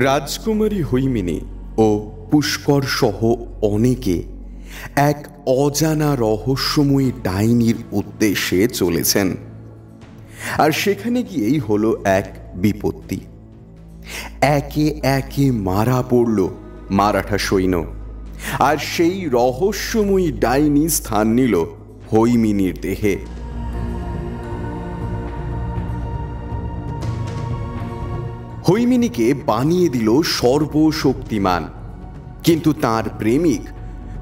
রাজকুমারী হৈমিনী ও পুষ্কর সহ অনেকে এক অজানা রহস্যময়ী ডাইনির উদ্দেশ্যে চলেছেন। আর সেখানে গিয়েই হলো এক বিপত্তি। একে একে মারা পড়ল মারাঠা সৈন্য, আর সেই রহস্যময়ী ডাইনি স্থান নিল হৈমিনীর দেহে। হৈমিনীকে বানিয়ে দিল সর্বশক্তিমান, কিন্তু তার প্রেমিক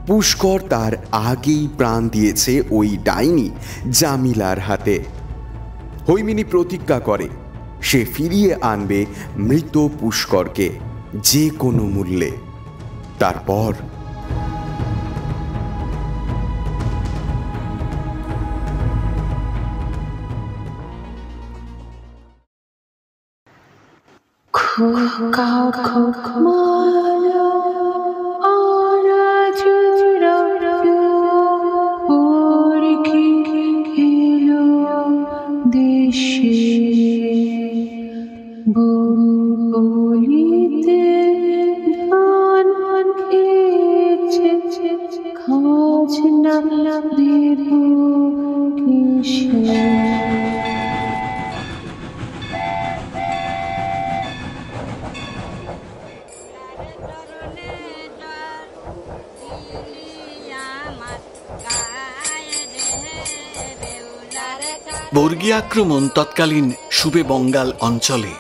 পুষ্কর তার আগেই প্রাণ দিয়েছে ওই ডাইনি জামিলার হাতে। হৈমিনী প্রতিজ্ঞা করে সে ফিরিয়ে আনবে মৃত পুষ্করকে যে কোনো মূল্যে। তারপর বর্গী আক্রমণ তৎকালীন সুবে বঙ্গাল অঞ্চলে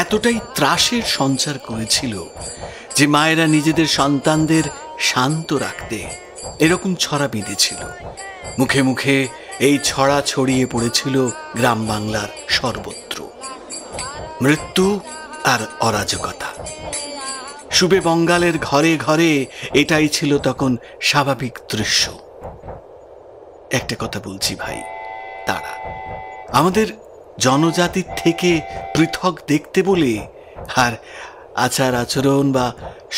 এতটাই ত্রাসের সঞ্চার করেছিল যে মায়েরা নিজেদের সন্তানদের শান্ত রাখতে এরকম ছড়া বেঁধেছিল। মুখে মুখে এই ছড়া ছড়িয়ে পড়েছিল গ্রাম বাংলার সর্বত্র। মৃত্যু আর অরাজকতা। সুবে বঙ্গালের ঘরে ঘরে এটাই ছিল তখন স্বাভাবিক দৃশ্য। একটা কথা বলছি ভাই, তারা আমাদের জনজাতির থেকে পৃথক দেখতে বলে আর আচার আচরণ বা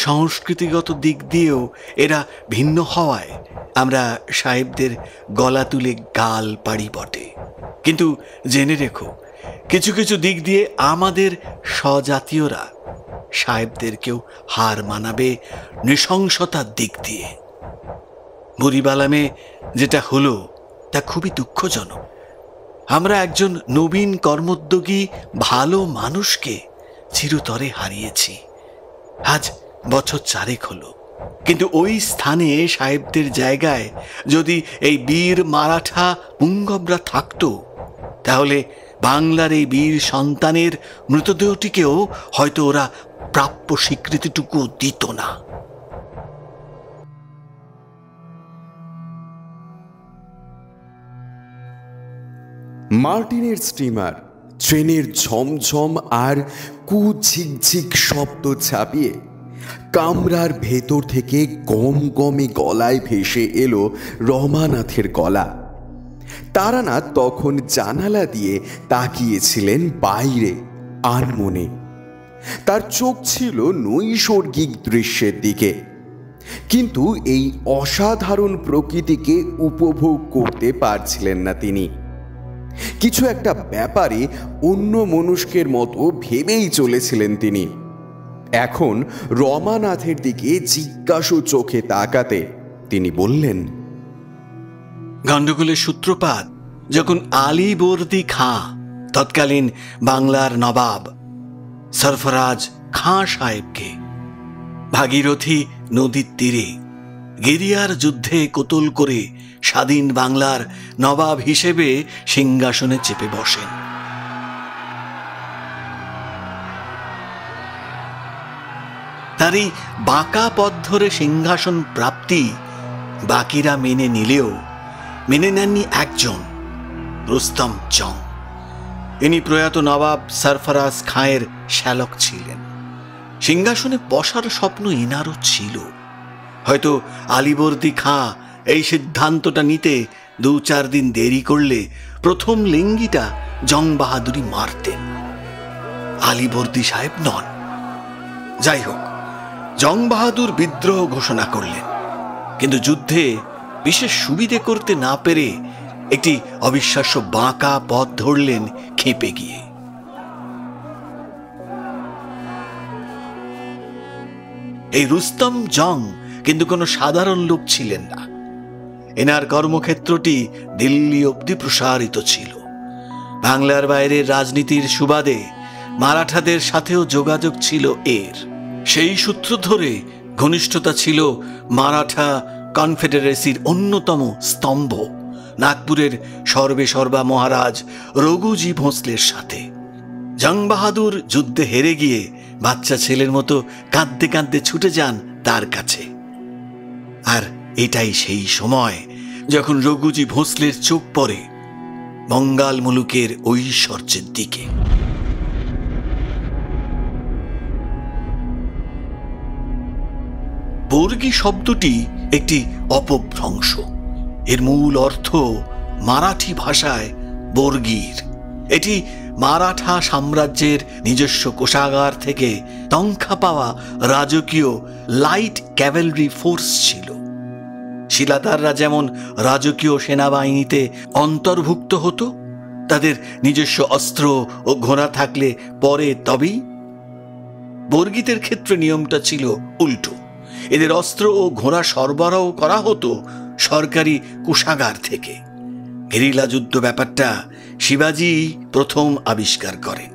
সংস্কৃতিগত দিক দিয়েও এরা ভিন্ন হওয়ায় আমরা সাহেবদের গলা তুলে গাল পাড়ি বটে। কিন্তু জেনে রেখো, কিছু কিছু দিক দিয়ে আমাদের স্বজাতীয়রা সাহেবদেরকেও হার মানাবে নৃশংসতার দিক দিয়ে। বুড়িবালামে যেটা হলো তা খুবই দুঃখজনক। আমরা একজন নবীন কর্মোদ্যোগী ভালো মানুষকে চিরতরে হারিয়েছি। আজ বছর 4 হলো, কিন্তু ওই স্থানে সাহেবদের জায়গায় যদি এই বীর মারাঠা পুঙ্গবরা থাকতো, তাহলে বাংলার এই বীর সন্তানের মৃতদেহটিকেও হয়তো ওরা প্রাপ্য স্বীকৃতিটুকু দিত না। মার্টিনের স্টিমার ট্রেনের ঝমঝম আর কুঝিকঝিক শব্দ ছাপিয়ে কামরার ভেতর থেকে গম গমে গলায় ভেসে এলো রমানাথের গলা। তারানাথ তখন জানালা দিয়ে তাকিয়েছিলেন বাইরে আনমনে। তার চোখ ছিল নৈসর্গিক দৃশ্যের দিকে, কিন্তু এই অসাধারণ প্রকৃতিকে উপভোগ করতে পারছিলেন না তিনি। কিছু একটা ব্যাপারে অন্য মনস্কের মতো ভেবেই চলেছিলেন তিনি। এখন রমানাথের দিকে জিজ্ঞাসু চোখে তাকাতে তিনি বললেন, গণ্ডগোলের সূত্রপাত যখন আলীবর্দী খাঁ, তৎকালীন বাংলার নবাব সরফরাজ খাঁ সাহেবকে ভাগীরথী নদীর তীরে গেরিয়ার যুদ্ধে কোতল করে স্বাধীন বাংলার নবাব হিসেবে সিংহাসনে চেপে বসেন। তারই বাঁকা পথ ধরে সিংহাসন প্রাপ্তি বাকিরা মেনে নিলেও মেনে নেননি একজন, রুস্তম জং। ইনি প্রয়াত নবাব সরফরাজ খাঁয়ের শ্যালক ছিলেন। সিংহাসনে বসার স্বপ্ন ইনারও ছিল। হয়তো আলীবর্দী খাঁ এই সিদ্ধান্তটা নিতে 2-4 দিন দেরি করলে প্রথম লিঙ্গিটা জং বাহাদুরি মারতেন, আলীবর্দী সাহেব নন। যাই হোক, জং বাহাদুর বিদ্রোহ ঘোষণা করলেন, কিন্তু যুদ্ধে বিশেষ সুবিধে করতে না পেরে একটি অবিশ্বাস্য বাঁকা পথ ধরলেন খেপে গিয়ে। এই রুস্তম জং কিন্তু কোনো সাধারণ লোক ছিলেন না। এনার কর্মক্ষেত্রটি দিল্লি অবধি প্রসারিত ছিল। বাংলার বাইরের রাজনীতির সুবাদে মারাঠাদের সাথেও যোগাযোগ ছিল এর। সেই সূত্র ধরে ঘনিষ্ঠতা ছিল মারাঠা কনফেডারেসির অন্যতম স্তম্ভ নাগপুরের সর্বেসর্বা মহারাজ রঘুজি ভোঁসলের সাথে। জং বাহাদুর যুদ্ধে হেরে গিয়ে বাচ্চা ছেলের মতো কাঁদতে কাঁদতে ছুটে যান তার কাছে। আর এটাই সেই সময় যখন রঘুজি ভোঁসলের চোখ পড়ে বঙ্গাল মুলুকের ঐশ্বর্যের দিকে। বর্গী শব্দটি একটি অপভ্রংশ। এর মূল অর্থ মারাঠি ভাষায় বর্গীর। এটি মারাঠা সাম্রাজ্যের নিজস্ব কোষাগার থেকে তনখা পাওয়া রাজকীয় লাইট ক্যাভেলরি ফোর্স ছিল। শিলাদাররা যেমন রাজকীয় সেনাবাহিনীতে অন্তর্ভুক্ত হতো, তাদের নিজস্ব অস্ত্র ও ঘোড়া থাকলে পরে তবেই। বর্গীদের ক্ষেত্রে নিয়মটা ছিল উল্টো। এদের অস্ত্র ও ঘোড়া সরবরাহ করা হতো সরকারি কোষাগার থেকে। গেরিলা যুদ্ধ ব্যাপারটা শিবাজি প্রথম আবিষ্কার করেন।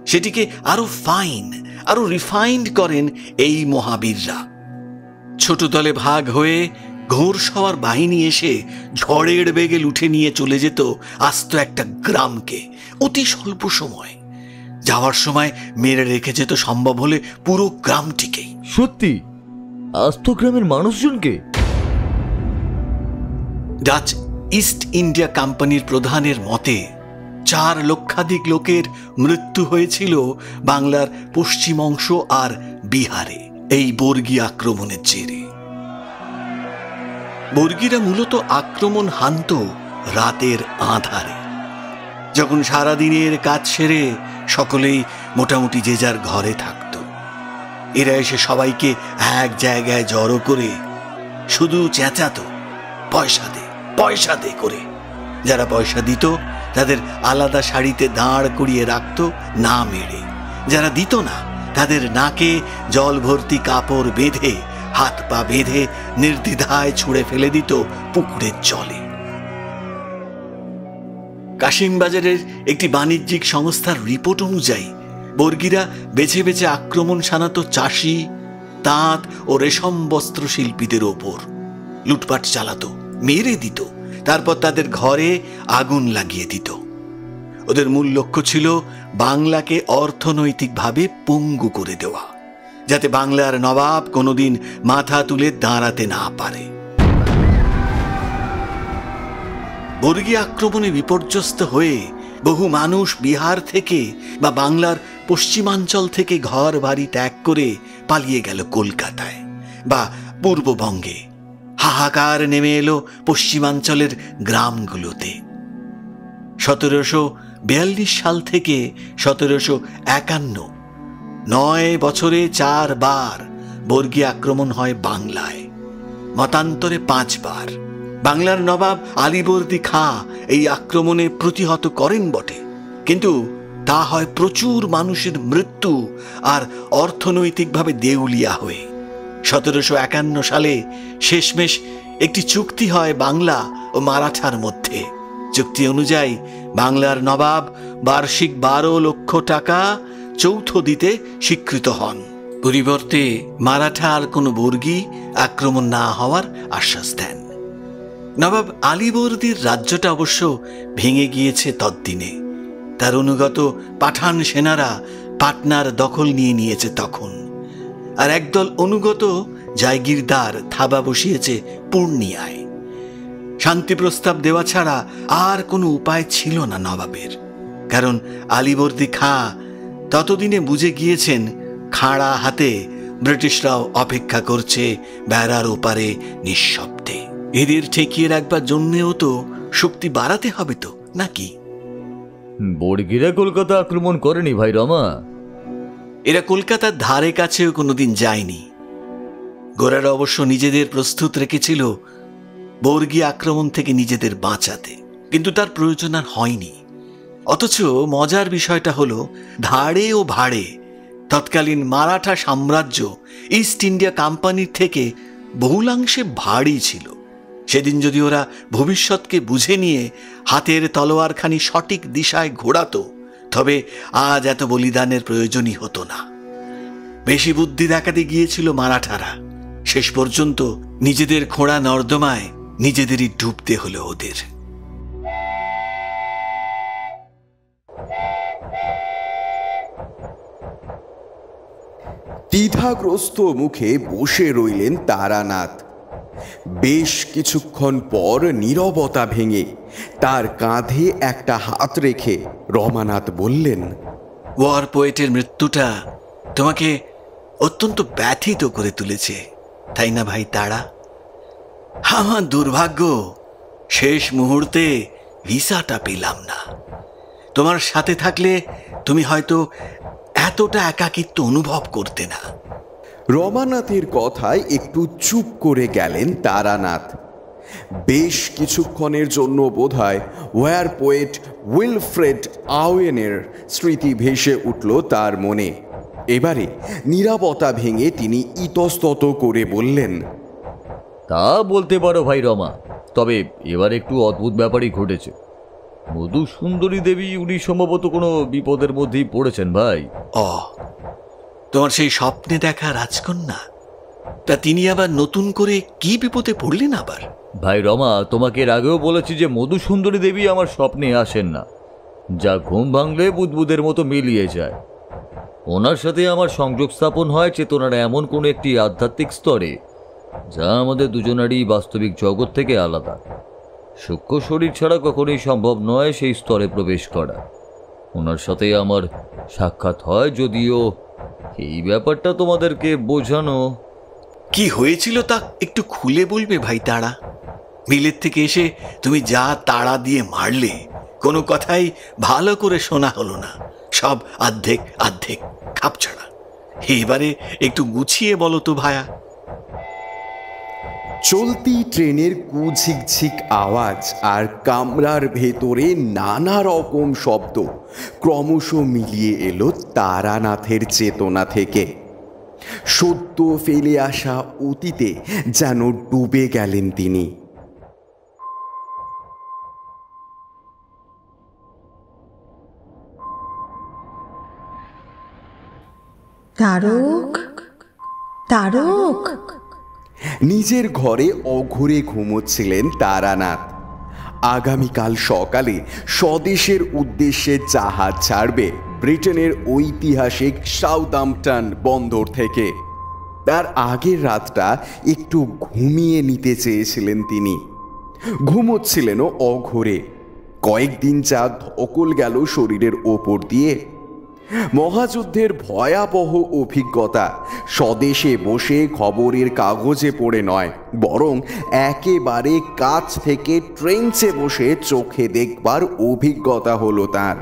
সেটিকে আরো ফাইন, আরো রিফাইন্ড করেন এই মহাবীররা। ছোট দলে ভাগ হয়ে ঘোড়সওয়ার বাহিনী এসে ঝড়ের বেগে লুঠে নিয়ে চলে যেত আস্ত একটা গ্রামকে অতি স্বল্প সময়। যাওয়ার সময় মেরে রেখে যেত সম্ভব হলে পুরো গ্রামটিকেই। সত্যি? আস্ত গ্রামের মানুষজনকে? ডাচ ইস্ট ইন্ডিয়া কোম্পানির প্রধানের মতে 4 লক্ষাধিক লোকের মৃত্যু হয়েছিল বাংলার পশ্চিম অংশ আর বিহারে এই বর্গী আক্রমণের জেরে। বর্গীরা মূলত আক্রমণ হানত রাতের আঁধারে, যখন সারাদিনের কাজ সেরে সকলেই মোটামুটি যে যার ঘরে থাকত। এরা এসে সবাইকে এক জায়গায় জড়ো করে শুধু চেঁচাতো, পয়সা দে, পয়সা দে করে। যারা পয়সা দিত তাদের আলাদা সারিতে দাঁড় করিয়ে রাখত না মেরে। যারা দিত না তাদের নাকে জল ভর্তি কাপড় বেঁধে, হাত পা বেঁধে নির্দ্বিধায় ছুঁড়ে ফেলে দিত পুকুরের জলে। কাশিমবাজারের একটি বাণিজ্যিক সংস্থার রিপোর্ট অনুযায়ী বর্গীরা বেছে বেছে আক্রমণ শানাতো চাষি, তাঁত ও রেশম বস্ত্র শিল্পীদের ওপর। লুটপাট চালাতো, মেরে দিত, তারপর তাদের ঘরে আগুন লাগিয়ে দিত। ওদের মূল লক্ষ্য ছিল বাংলাকে অর্থনৈতিকভাবে পঙ্গু করে দেওয়া, যাতে বাংলার নবাব কোনোদিন মাথা তুলে দাঁড়াতে না পারে। বর্গী আক্রমণে বিপর্যস্ত হয়ে বহু মানুষ বিহার থেকে বা বাংলার পশ্চিমাঞ্চল থেকে ঘর বাড়ি ত্যাগ করে পালিয়ে গেল কলকাতায় বা পূর্ববঙ্গে। হাহাকার নেমে এলো পশ্চিমাঞ্চলের গ্রামগুলোতে। 1742 সাল থেকে 1751 9 বছরে 4 বার বর্গী আক্রমণ হয় বাংলায়, মতান্তরে 5 বার। বাংলার নবাব আলীবর্দী খাঁ এই আক্রমণে প্রতিহত করেন বটে, কিন্তু তা হয় প্রচুর মানুষের মৃত্যু আর অর্থনৈতিকভাবে দেউলিয়া হয়ে। 1751 সালে শেষমেশ একটি চুক্তি হয় বাংলা ও মারাঠার মধ্যে। চুক্তি অনুযায়ী বাংলার নবাব বার্ষিক 12 লক্ষ টাকা যৌথ দিতে স্বীকৃত হন। পরিবর্তে মারাঠা আর কোনো বর্গী আক্রমণ না হওয়ার আশ্বাস দেন। নবাব আলীবর্দীর রাজ্যটা অবশ্য ভেঙে গিয়েছে তদ্দিনে। তার অনুগত পাঠান সেনারা পাটনার দখল নিয়ে নিয়েছে তখন, আর একদল অনুগত জায়গিরদার থাবা বসিয়েছে পূর্ণিয়ায়। শান্তি প্রস্তাব দেওয়া ছাড়া আর কোনো উপায় ছিল না নবাবের, কারণ আলীবর্দী খাঁ ততদিনে বুঝে গিয়েছেন খাড়া হাতে ব্রিটিশরাও অপেক্ষা করছে বেড়ার ওপারে নিঃশব্দে। এদের ঠেকিয়ে রাখবার জন্যেও তো শক্তি বাড়াতে হবে তো নাকি? বর্গীরা কলকাতা আক্রমণ করেনি ভাই রমা। এরা কলকাতার ধারে কাছেও কোনোদিন যায়নি। গোরারা অবশ্য নিজেদের প্রস্তুত রেখেছিল বর্গী আক্রমণ থেকে নিজেদের বাঁচাতে, কিন্তু তার প্রয়োজন আর হয়নি। অথচ মজার বিষয়টা হলো ধারে ও ভাড়ে তৎকালীন মারাঠা সাম্রাজ্য ইস্ট ইন্ডিয়া কোম্পানির থেকে বহুলাংশে ভারী ছিল। সেদিন যদি ওরা ভবিষ্যৎকে বুঝে নিয়ে হাতের তলোয়ারখানি সঠিক দিশায় ঘোরাতো, তবে আজ এত বলিদানের প্রয়োজনই হতো না। বেশি বুদ্ধি দেখাতে গিয়েছিল মারাঠারা, শেষ পর্যন্ত নিজেদের খোঁড়া নর্দমায় নিজেদেরই ডুবতে হলো ওদের। দ্বিধাগ্রস্ত মুখে বসে রইলেন তারানাথ। বেশ কিছুক্ষণ পর নীরবতা ভেঙে তার কাঁধে একটা হাত রেখে রমানাথ বললেন, ওয়ার পোয়েটের মৃত্যুটা তোমাকে অত্যন্ত ব্যথিত করে তুলেছে, তাই না ভাই তারা? আমার দুর্ভাগ্য, শেষ মুহূর্তে ভিসাটা পেলাম না। তোমার সাথে থাকলে তুমি হয়তো এতটা একাকিত্ব অনুভব করতে না। রমানাথের কথায় একটু চুপ করে গেলেন তারানাথ। বেশ কিছুক্ষণের জন্য বোধহয় ওয়ার পোয়েট উইলফ্রেড আওয়েনের স্মৃতি ভেসে উঠল তার মনে। এবারে নীরবতা ভেঙে তিনি ইতস্তত করে বললেন, তা বলতে পারো ভাই রমা, তবে এবার একটু অদ্ভুত ব্যাপারই ঘটেছে। মধুসুন্দরী দেবী উনি সম্ভবত কোনো বিপদের মধ্যেই পড়েছেন ভাই। তোমার সেই স্বপ্নে দেখা রাজকন্যা, তা তিনি আবার নতুন করে কি বিপদে পড়লেন আবার? ভাই রমা, তোমাকে এর আগেও বলেছি যে মধুসুন্দরী দেবী আমার স্বপ্নে আসেন না, যা ঘুম ভাঙলে বুদবুদের মতো মিলিয়ে যায়। ওনার সাথে আমার সংযোগ স্থাপন হয় চেতনার এমন কোনো একটি আধ্যাত্মিক স্তরে, যা আমাদের দুজনারই বাস্তবিক জগৎ থেকে আলাদা। সূক্ষ্ম শরীর ছাড়া কখনোই সম্ভব নয় সেই স্তরে প্রবেশ করা। ওনার সাথে আমার সাক্ষাৎ হয়, যদিও এই ব্যাপারটা তোমাদেরকে বোঝানো। কি হয়েছিল তা একটু খুলে বলবে ভাই তারা? বিলেত থেকে এসে তুমি যা তাড়া দিয়ে মারলে, কোনো কথাই ভালো করে শোনা হলো না, সব আর্ধেক আর্ধেক খাপছাড়া। এবারে একটু গুছিয়ে বলো তো ভায়া। চলতি ট্রেনের কুঝিকঝিক আওয়াজ আর কামরার ভেতরে নানা রকম শব্দ ক্রমশ মিলিয়ে এলো তারানাথের চেতনা থেকে। সদ্য ফেলে আসা অতীতে যেন ডুবে গেলেন তিনি। তারক, তারক। নিজের ঘরে অঘোরে ঘুমোচ্ছিলেন তারানাথ। আগামীকাল সকালে স্বদেশের উদ্দেশ্যে জাহাজ ছাড়বে ব্রিটেনের ঐতিহাসিক সাউদাম্পটন বন্দর থেকে। তার আগের রাতটা একটু ঘুমিয়ে নিতে চেয়েছিলেন তিনি। ঘুমোচ্ছিলেনও অঘোরে। কয়েকদিন যা ধকল গেল শরীরের ওপর দিয়ে। মহাযুদ্ধের ভয়াবহ অভিজ্ঞতা স্বদেশে বসে খবরের কাগজে পড়ে নয়, বরং একেবারে কাছ থেকে ট্রেঞ্চে বসে চোখে দেখবার অভিজ্ঞতা হলো তার।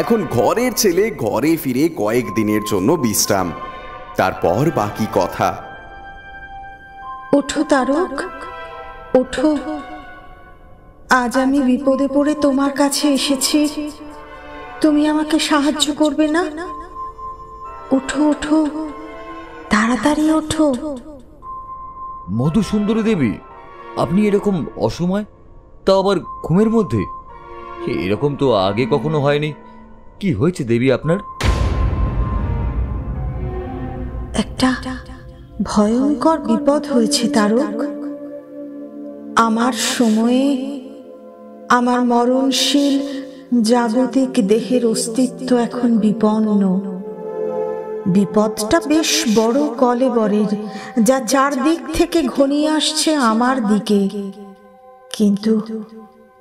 এখন ঘরের ছেলে ঘরে ফিরে কয়েকদিনের জন্য বিশ্রাম, তারপর বাকি কথা। ওঠো তারক, ওঠো। আজ আমি বিপদে পড়ে তোমার কাছে এসেছি, তুমি আমাকে সাহায্য করবে না? ওঠো ওঠো, তাড়াতাড়ি ওঠো। মধুসুন্দরী দেবী, আপনি এরকম অসময়, তা আবার ঘুমের মধ্যে? এরকম তো আগে কখনো হয়নি। কি হয়েছে দেবী আপনার? একটা ভয়ঙ্কর বিপদ হয়েছে তারক। আমার সময়ে আমার মরণশীল জাগতিক দেহের অস্তিত্ব এখন বিপন্ন। বিপদটা বেশ বড় কলেবরের, যা চারদিক থেকে ঘনিয়ে আসছে আমার দিকে, কিন্তু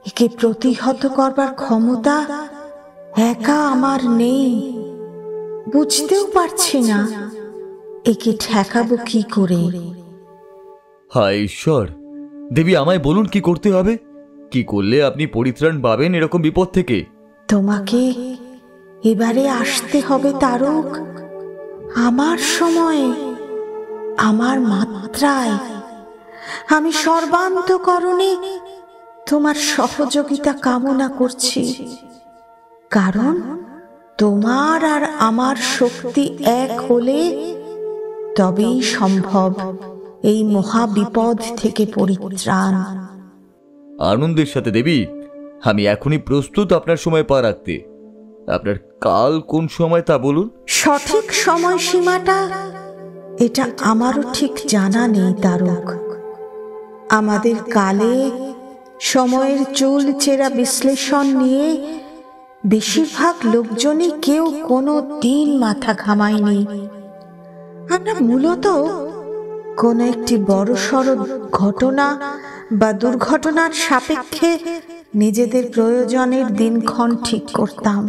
একে প্রতিহত করবার ক্ষমতা একা আমার নেই। বুঝতেও পারছি না একে ঠেকাবো কি করে। হায় ঈশ্বর! দেবী, আমায় বলুন কি করতে হবে? কি করলে আপনি পরিত্রাণ পাবেন এরকম বিপদ থেকে? তোমাকে এবারে আসতে হবে তারক, আমার সময়ে, আমার মাত্রায়। আমি সর্বান্তকরণে তোমার সহযোগিতা কামনা করছি, কারণ তোমার আর আমার শক্তি এক হলে তবেই সম্ভব এই মহাবিপদ থেকে পরিত্রাণ। আনন্দের সাথে দেবী, আমি এখনই প্রস্তুত আপনার সময় পা রাখতে। আপনার কাল কোন সময় তা বলুন। সঠিক সময়সীমাটা এটা আমারও ঠিক জানা নেই তারক। আমাদের কালে সময়ের চুল চেরা বিশ্লেষণ নিয়ে বেশিরভাগ লোকজনই কেউ কোনো দিন মাথা ঘামায়নি। আমরা মূলত কোনো একটি বড়সড় ঘটনা বা দুর্ঘটনার সাপেক্ষে নিজেদের প্রয়োজনের দিনক্ষণ ঠিক করতাম।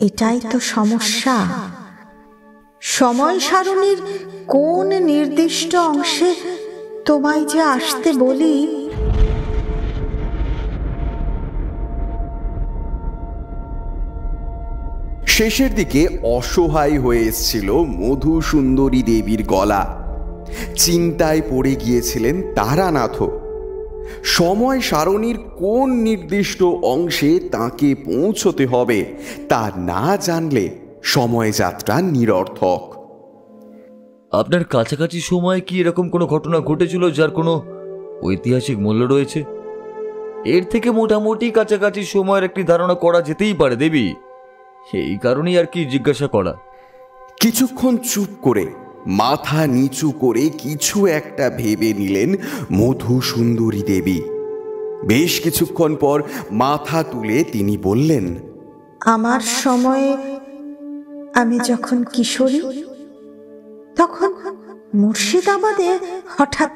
এটাই তো সমস্যা। সময় সারণীর কোন নির্দিষ্ট অংশে তোমায় যে আসতে বলি, শেষের দিকে অসহায় হয়ে এসেছিল মধুসুন্দরী দেবীর গলা। চিন্তায় পড়ে গিয়েছিলেন তারানাথও। সময় সারণীর কোন নির্দিষ্ট অংশে তাকে পৌঁছতে হবে তা না জানলে সময়যাত্রা নিরর্থক। আপনার কাছাকাছি সময়ে কি এরকম কোনো ঘটনা ঘটেছিল যার কোনো ঐতিহাসিক মূল্য রয়েছে? এর থেকে মোটামুটি কাছাকাছি সময়ের একটি ধারণা করা যেতেই পারে দেবী। এই কারণেই আর কি জিজ্ঞাসা করা। কিছুক্ষণ চুপ করে মাথা নিচু করে কিছু একটা ভেবে নিলেন মধুসুন্দরী দেবী। বেশ কিছুক্ষণ পর মাথা তুলে তিনি বললেন, আমার সময়ে আমি যখন কিশোরী, তখন মুর্শিদাবাদে হঠাৎ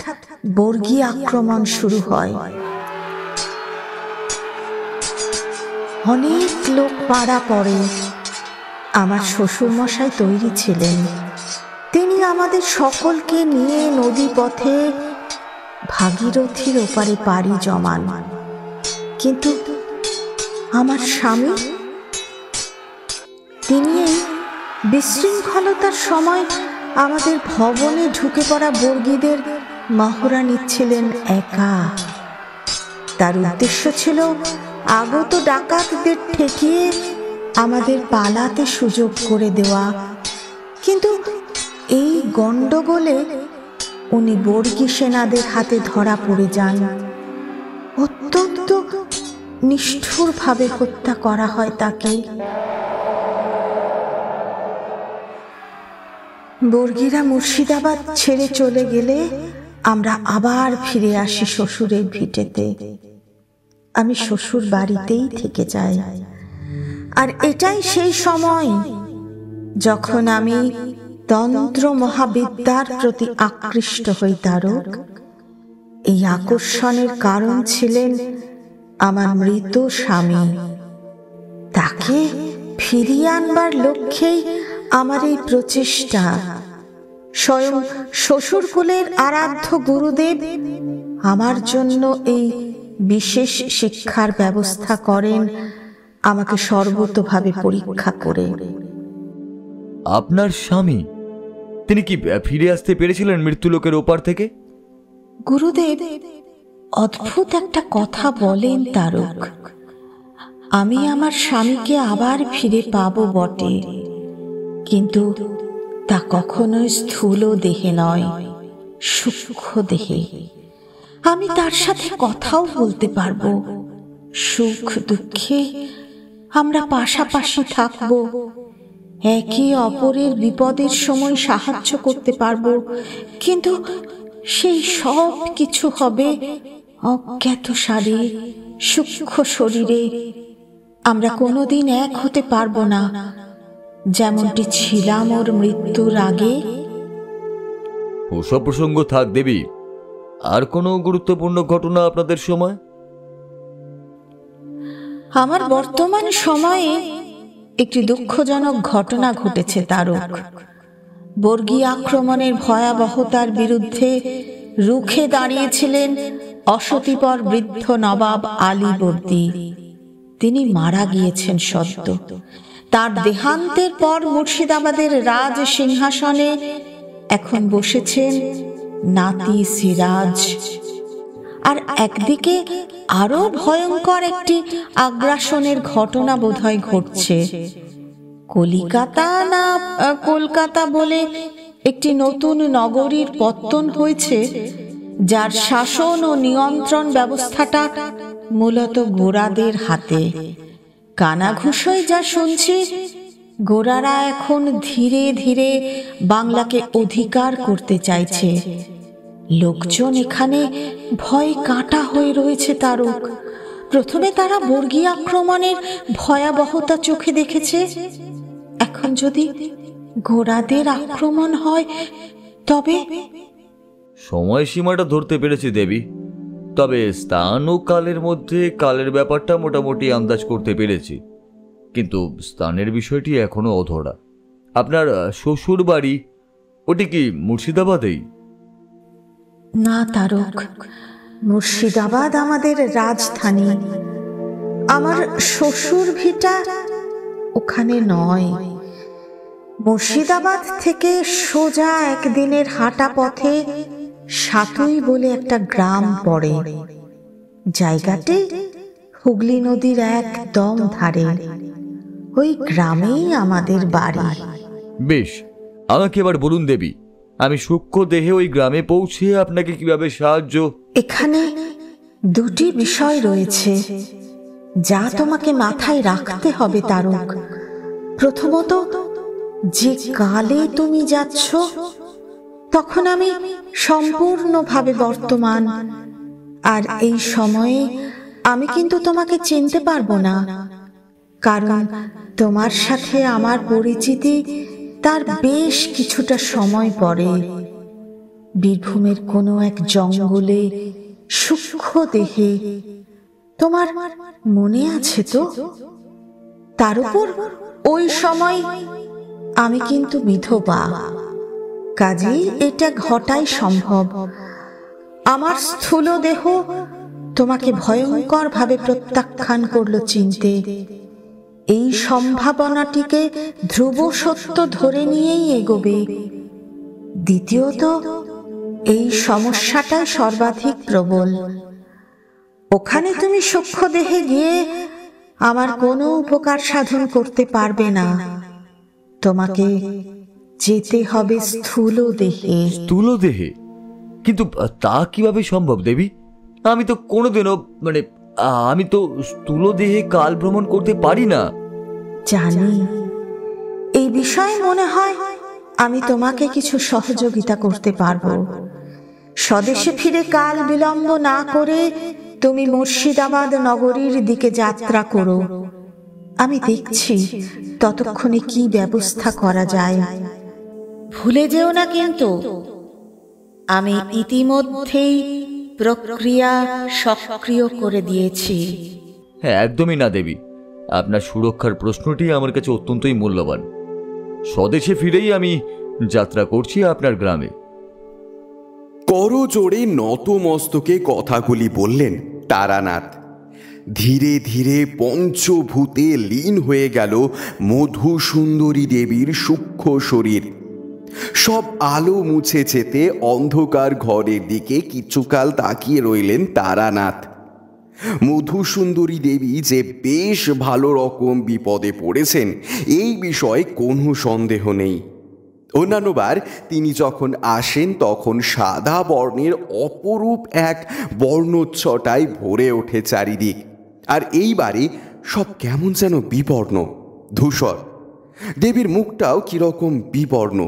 বর্গী আক্রমণ শুরু হয়। অনেক লোক পাড়া পড়ে। আমার শ্বশুর মশাই তৈরি ছিলেন। তিনি আমাদের সকলকে নিয়ে নদী পথে ভাগীরথীর ওপারে পাড়ি জমান। কিন্তু আমার স্বামী, তিনি এই বিশৃঙ্খলতার সময় আমাদের ভবনে ঢুকে পড়া বর্গীদের মহড়া নিচ্ছিলেন একা। তার উদ্দেশ্য ছিল আগত ডাকাতদের ঠেকিয়ে আমাদের পালাতে সুযোগ করে দেওয়া। কিন্তু এই গন্ডগোলে উনি বর্গী সেনাদের হাতে ধরা পড়ে যান। অত্যন্ত নিষ্ঠুরভাবে হত্যা করা হয় তাকে। বর্গীরা মুর্শিদাবাদ ছেড়ে চলে গেলে আমরা আবার ফিরে আসি শ্বশুরের ভিটেতে। আমি শ্বশুর বাড়িতেই থেকে যাই। আর এটাই সেই সময় যখন আমি তন্ত্র মহাবিদ্যার প্রতি আকৃষ্ট হই তারক। এই আকর্ষণের কারণ ছিলেন আমার মৃত স্বামী। তাকে ফিরিয়ে আনবার লক্ষ্যেই আমার এই প্রচেষ্টা। স্বয়ং শ্বশুরকুলের আরাধ্য গুরুদেব আমার জন্য এই বিশেষ শিক্ষার ব্যবস্থা করেন, আমাকে সর্বতোভাবে পরীক্ষা করে। আপনার স্বামী, তিনি কি ফিরে আসতে পেরেছিলেন মৃত্যুলোকের ওপার থেকে? গুরুদেব অদ্ভুত একটা কথা বলেন তারক। আমি আমার স্বামীকে আবার ফিরে পাবো বটে, কিন্তু তা কখনোই স্থূল দেহে নয়, সূক্ষ্ম দেহে। আমি তার সাথে কথাও বলতে পারবো। সুখ দুঃখে আমরা পাশাপাশি থাকবো। একে অপরের বিপদের সময় সাহায্য করতে পারবো। কিন্তু সেই সব কিছু হবে অজ্ঞাত সারে, সূক্ষ্ম শরীরে। আমরা কোনোদিন এক হতে পারবো না, যেমনটি ছিলাম ওর মৃত্যুর আগে। ওসব প্রসঙ্গ থাক দেবী। আর কোনো গুরুত্বপূর্ণ ঘটনা আপনাদের সময়? আমার বর্তমান সময়ে একটি দুঃখজনক ঘটনা ঘটেছে তারক। বর্গী আক্রমণের ভয়াবহতার বিরুদ্ধে রুখে দাঁড়িয়েছিলেন অশতিপর বৃদ্ধ নবাব আলীবর্দী। তিনি মারা গিয়েছেন সদ্য। তার দেহান্তের পর মুর্শিদাবাদের রাজ সিংহাসনে এখন বসেছেন নাতি সিরাজ। আর একদিকে আরো ভয়ঙ্কর একটি আগ্রাসনের ঘটনা বোধহয় ঘটছে। কলিকাতা না কলকাতা বলে একটি নতুন নগরীর পত্তন হয়েছে, যার শাসন ও নিয়ন্ত্রণ ব্যবস্থাটা মূলত গোঁড়াদের হাতে। কানাঘুষোয় যা শুনছি, গোঁড়ারা এখন ধীরে ধীরে বাংলাকে অধিকার করতে চাইছে। লোকজন এখানে ভয়ে কাটা হয়ে রয়েছে তারক। প্রথমে তারা বর্গী আক্রমণের ভয়াবহতা চোখে দেখেছে, এখন যদি গোঁড়াদের আক্রমণ হয় তবে। সময়সীমাটা ধরতে পেরেছি দেবী, তবে স্থান ও কালের মধ্যে কালের ব্যাপারটা মোটামুটি আন্দাজ করতে পেরেছি, কিন্তু স্থানের বিষয়টি এখনো অধরা। আপনার শ্বশুর বাড়ি ওটি কি মুর্শিদাবাদেই? না তারক, মুর্শিদাবাদ আমাদের রাজধানী। আমার শ্বশুর ভিটা ওখানে নয়। মুর্শিদাবাদ থেকে সোজা একদিনের হাঁটা পথে সাতুই বলে একটা গ্রাম পড়ে। জায়গাটি হুগলি নদীর একদম ধারে। ওই গ্রামেই আমাদের বাড়ি। বেশ, আমাকে এবার বলুন দেবী, আমি সূক্ষ্ম দেহে ওই গ্রামে পৌঁছে আপনাকে কিভাবে সাহায্য। এখানে দুটি বিষয় রয়েছে যা তোমাকে মাথায় রাখতে হবে তারক। প্রথমত, যে কালে তুমি যাচ্ছ তখন আমি সম্পূর্ণভাবে বর্তমান, আর এই সময়ে আমি কিন্তু তোমাকে চিনতে পারবো না, কারণ তোমার সাথে আমার পরিচিতি তার বেশ কিছুটা সময় পরে। বীরভূমের কোনো এক জঙ্গলে সূক্ষ্ম দেহে, তোমার মনে আছে তো? তার উপর ওই সময় আমি কিন্তু বিধবা, কাজেই এটা ঘটাই সম্ভব। আমার স্থূল দেহ তোমাকে ভয়ঙ্কর ভাবে প্রত্যাখ্যান করলো চিনতে। এই সম্ভাবনাটিকে ধ্রুব সত্য ধরে নিয়েই এগোবে। দ্বিতীয়ত, এই সমস্যাটাই সর্বাধিক প্রবল। ওখানে তুমি সূক্ষ্ম দেহে গিয়ে আমার কোনো উপকার সাধন করতে পারবে না। তোমাকে যেতে হবে স্থূল দেহে। স্থূল দেহে? কিন্তু তা কিভাবে সম্ভব দেবী? আমি তো কোনোদিনও আমি তো স্থূল দেহে কাল ভ্রমণ করতে পারি না। জানি, এই বিষয়ে মনে হয় আমি তোমাকে কিছু সহযোগিতা করতে পারবো। স্বদেশে ফিরে কাল বিলম্ব না করে তুমি মুর্শিদাবাদ নগরীর দিকে যাত্রা করো। আমি দেখছি ততক্ষণে কি ব্যবস্থা করা যায়। ভুলে যেও না কিন্তু, আমি ইতিমধ্যেই প্রক্রিয়া সক্রিয় করে দিয়েছি। হ্যাঁ, একদমই না দেবী, আপনার সুরক্ষার প্রশ্নটি আমার কাছে অত্যন্তই মূল্যবান। স্বদেশে ফিরেই আমি যাত্রা করছি আপনার গ্রামে। করজোড়ে নত মস্তকে কথাগুলি বললেন তারানাথ। ধীরে ধীরে পঞ্চভূতে লীন হয়ে গেল মধুসুন্দরী দেবীর সূক্ষ্ম শরীর। সব আলো মুছে যেতে অন্ধকার ঘরের দিকে কিছুকাল তাকিয়ে রইলেন তারানাথ। মধুসুন্দরী দেবী যে বেশ ভালো রকম বিপদে পড়েছেন এই বিষয়ে কোনো সন্দেহ নেই। অন্যান্যবার তিনি যখন আসেন তখন সাদা বর্ণের অপরূপ এক বর্ণচ্ছটায় ভরে ওঠে চারিদিক, আর এইবারে সব কেমন যেন বিবর্ণ, ধূসর। দেবীর মুখটাও কিরকম বিবর্ণ,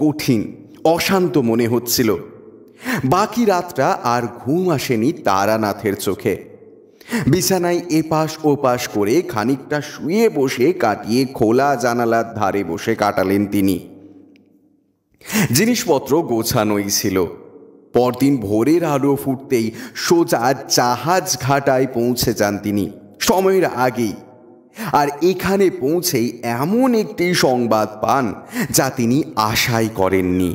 কঠিন, অশান্ত মনে হচ্ছিল। বাকি রাতটা আর ঘুম আসেনি তারানাথের চোখে। বিছানায় এপাশ ওপাশ করে খানিকটা শুয়ে বসে কাটিয়ে খোলা জানালার ধারে বসে কাটালেন তিনি। জিনিসপত্র গোছানোই ছিল। পরদিন ভোরের আলো ফুটতেই সোজা জাহাজ ঘাটায় পৌঁছে যান তিনি, সময়ের আগেই। আর এখানে পৌঁছেই এমন একটি সংবাদ পান যা তিনি আশাই করেননি।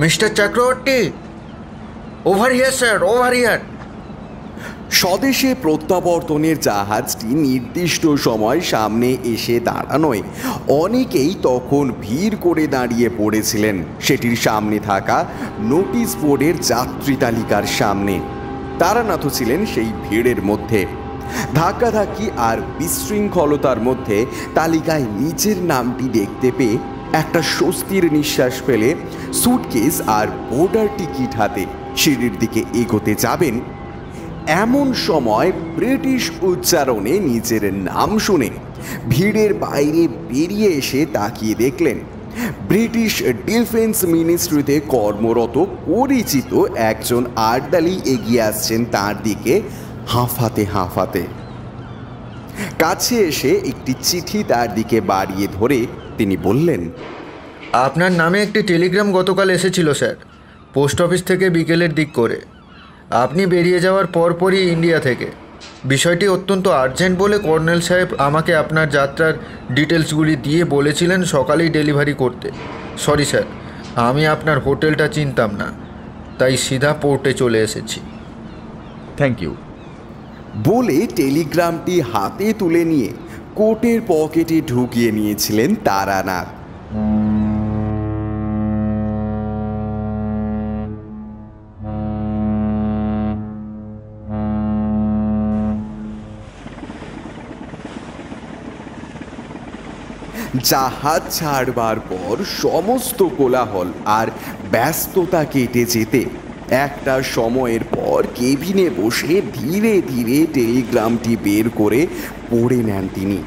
Mister Chakraborty, over here sir, over here. স্বদেশে প্রত্যাবর্তনের জাহাজটি নির্দিষ্ট সময় সামনে এসে দাঁড়ানোয় অনেকেই তখন ভিড় করে দাঁড়িয়ে পড়েছিলেন সেটির সামনে থাকা নোটিশ বোর্ডের যাত্রী তালিকার সামনে। তারানাথও ছিলেন সেই ভিড়ের মধ্যে। ধাক্কাধাক্কি আর বিশৃঙ্খলতার মধ্যে তালিকায় নিজের নামটি দেখতে পেয়ে একটা স্বস্তির নিঃশ্বাস ফেলে সুটকেস আর বোর্ডার টিকিট হাতে সিঁড়ির দিকে এগোতে যাবেন, এমন সময় ব্রিটিশ উচ্চারণে নিজের নাম শুনে ভিড়ের বাইরে বেরিয়ে এসে তাকিয়ে দেখলেন ব্রিটিশ ডিফেন্স মিনিস্ট্রিতে কর্মরত পরিচিত একজন আর্দালি এগিয়ে আসছেন তার দিকে হাঁফাতে হাঁফাতে। কাছে এসে একটি চিঠি তার দিকে বাড়িয়ে ধরে তিনি বললেন, আপনার নামে একটি টেলিগ্রাম গতকাল এসেছিল স্যার, পোস্ট অফিস থেকে বিকেলের দিক করে। আপনি বেরিয়ে যাওয়ার পরপরই ইন্ডিয়া থেকে। বিষয়টি অত্যন্ত আর্জেন্ট বলে কর্নেল সাহেব আমাকে আপনার যাত্রার ডিটেলসগুলি দিয়ে বলেছিলেন সকালেই ডেলিভারি করতে। সরি স্যার, আমি আপনার হোটেলটা চিনতাম না, তাই সিধা পোর্টে চলে এসেছি। থ্যাংক ইউ বলে টেলিগ্রামটি হাতে তুলে নিয়ে কোটের পকেটে ঢুকিয়ে নিয়েছিলেন তারানাথ। জাহাজ ছাড়বার পর সমস্ত কোলাহল আর ব্যস্ততা কেটে যেতে একটা সময়ের পর কেবিনে বসে ধীরে ধীরে টেলিগ্রামটি বের করে পড়ে নেন তিনি।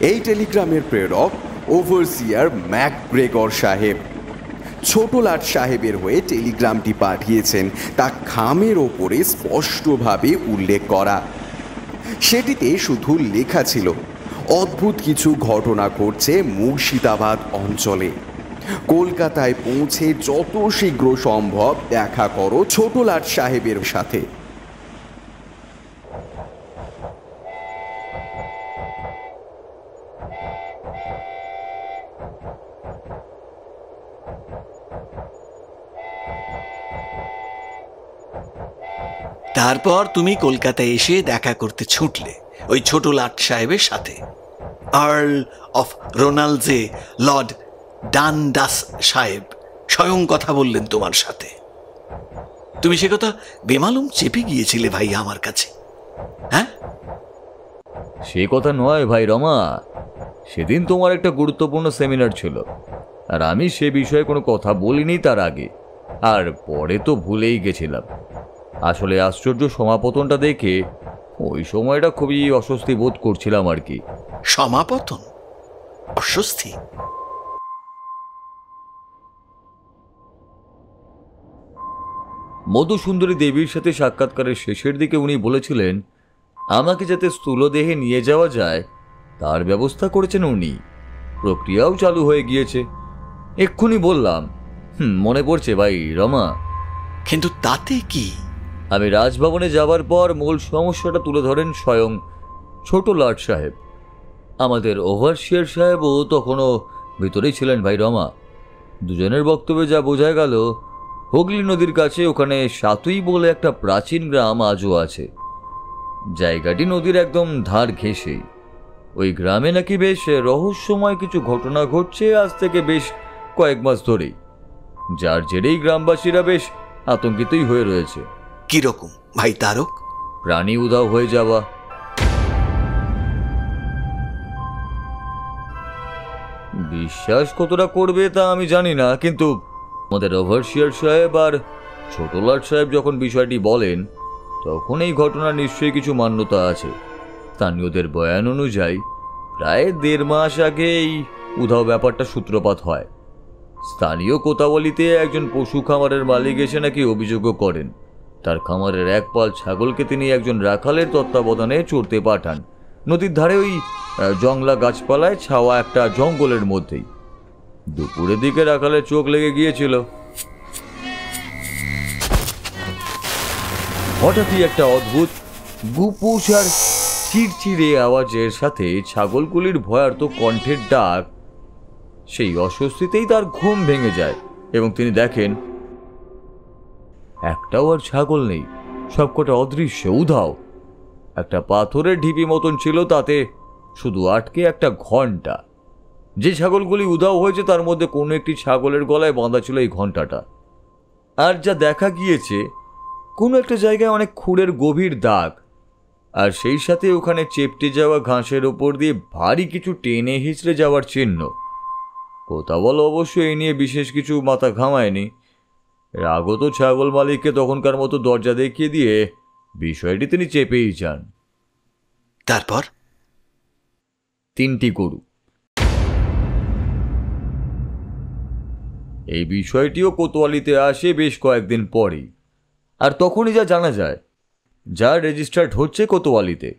এই টেলিগ্রামের প্রেরক ওভারসিয়ার ম্যাকগ্রেগর সাহেব। ছোট লাট সাহেবের হয়ে টেলিগ্রামটি পাঠিয়েছেন তা খামের ওপরে স্পষ্টভাবে উল্লেখ করা। সেটিতে শুধু লেখা ছিল, অদ্ভুত কিছু ঘটনা ঘটছে মুর্শিদাবাদ অঞ্চলে। কলকাতায় পৌঁছে যত শীঘ্র সম্ভব দেখা করো ছোট লাট সাহেবের সাথে। তারপর তুমি কলকাতায় এসে দেখা করতে ছুটলে ওই ছোট লাট সাহেবের সাথে। আর্ল অফ রোনাল্ডসে লর্ড ডান্ডাস সাহেব স্বয়ং কথা বললেন তোমার সাথে। তুমি সে কথা বেমালুম চেপে গিয়েছিলে ভাই আমার কাছে। হ্যাঁ, সে কথা নয় ভাই রমা, সেদিন তোমার একটা গুরুত্বপূর্ণ সেমিনার ছিল আর আমি সে বিষয়ে কোনো কথা বলিনি তার আগে, আর পরে তো ভুলেই গেছিলাম। আসলে আশ্চর্য সমাপতনটা দেখে ওই সময়টা খুবই অস্বস্তি বোধ করছিলাম আর কি। সমাপতন? অস্বস্তি? মধুসুন্দরী দেবীর সাথে সাক্ষাৎকারের শেষের দিকে উনি বলেছিলেন আমাকে যাতে স্থূলদেহে নিয়ে যাওয়া যায় তার ব্যবস্থা করেছেন উনি। প্রক্রিয়াও চালু হয়ে গিয়েছে। এক্ষুনি বললাম, মনে পড়ছে ভাই রমা। কিন্তু তাতে কি? আমি রাজভবনে যাবার পর মূল সমস্যাটা তুলে ধরেন স্বয়ং ছোট লাট সাহেব। আমাদের ওভারসিয়ার সাহেবও তখনও ভিতরেই ছিলেন ভাই রমা। দুজনের বক্তব্যে যা বোঝা গেল, হুগলি নদীর কাছে ওখানে সাতুই বলে একটা প্রাচীন গ্রাম আজও আছে। জায়গাটি নদীর একদম ধার ঘেঁষেই। ওই গ্রামে নাকি বেশ রহস্যময় কিছু ঘটনা ঘটছে আজ থেকে বেশ কয়েক মাস ধরেই, যার জেরেই গ্রামবাসীরা বেশ আতঙ্কিতই হয়ে রয়েছে। কিরকম ভাই তারক? প্রাণী উধাও হয়ে যাওয়া, বিশ্বাস কতটা করবে তা আমি জানি না, কিন্তু আমাদের ওভারসিয়ার সাহেব আর ছোট লাট সাহেব যখন বিষয়টি বলেন তখন এই ঘটনার নিশ্চয়ই কিছু মান্যতা আছে। স্থানীয়দের বয়ান অনুযায়ী প্রায় 1.5 মাস আগে এই উধাও ব্যাপারটা সূত্রপাত হয়। স্থানীয় কোতাবলিতে একজন পশু খামারের মালিক এসে নাকি অভিযোগও করেন তার খামারের এক পাল ছাগলকে তিনি একজন রাখালের তত্ত্বাবধানে চড়তে পাঠান নদীর ধারে ওই জংলা গাছপালায় ছাওয়া একটা জঙ্গলের মধ্যেই। দুপুরের দিকে রাখালের চোখ লেগে গিয়েছিল। হঠাৎই একটা অদ্ভুত গুপুস আর চিরচিরে আওয়াজের সাথে ছাগলগুলির ভয়ার্ত কণ্ঠের ডাক, সেই অস্বস্তিতেই তার ঘুম ভেঙে যায় এবং তিনি দেখেন একটাও আর ছাগল নেই, সবকটা অদৃশ্য, উধাও। একটা পাথরের ঢিপি মতন ছিল, তাতে শুধু আটকে একটা ঘণ্টা। যে ছাগলগুলি উধাও হয়েছে তার মধ্যে কোনো একটি ছাগলের গলায় বাঁধা ছিল এই ঘণ্টাটা। আর যা দেখা গিয়েছে, কোনো একটা জায়গায় অনেক খুঁড়ের গভীর দাগ, আর সেই সাথে ওখানে চেপটে যাওয়া ঘাসের ওপর দিয়ে ভারী কিছু টেনে হিঁচড়ে যাওয়ার চিহ্ন। কোথাওয়াল অবশ্য এই নিয়ে বিশেষ কিছু মাথা ঘামায়নি। রাগত ছাগল মালিককে তখনকার মতো দরজা দেখিয়ে দিয়ে বিষয়টি তিনি চেপেই যান। তারপর 3টি গরু। এই বিষয়টিও কোতোয়ালিতে আসে বেশ কয়েকদিন পরেই। আর তখনই যা জানা যায়, যা রেজিস্টার্ড হচ্ছে কোতোয়ালিতে,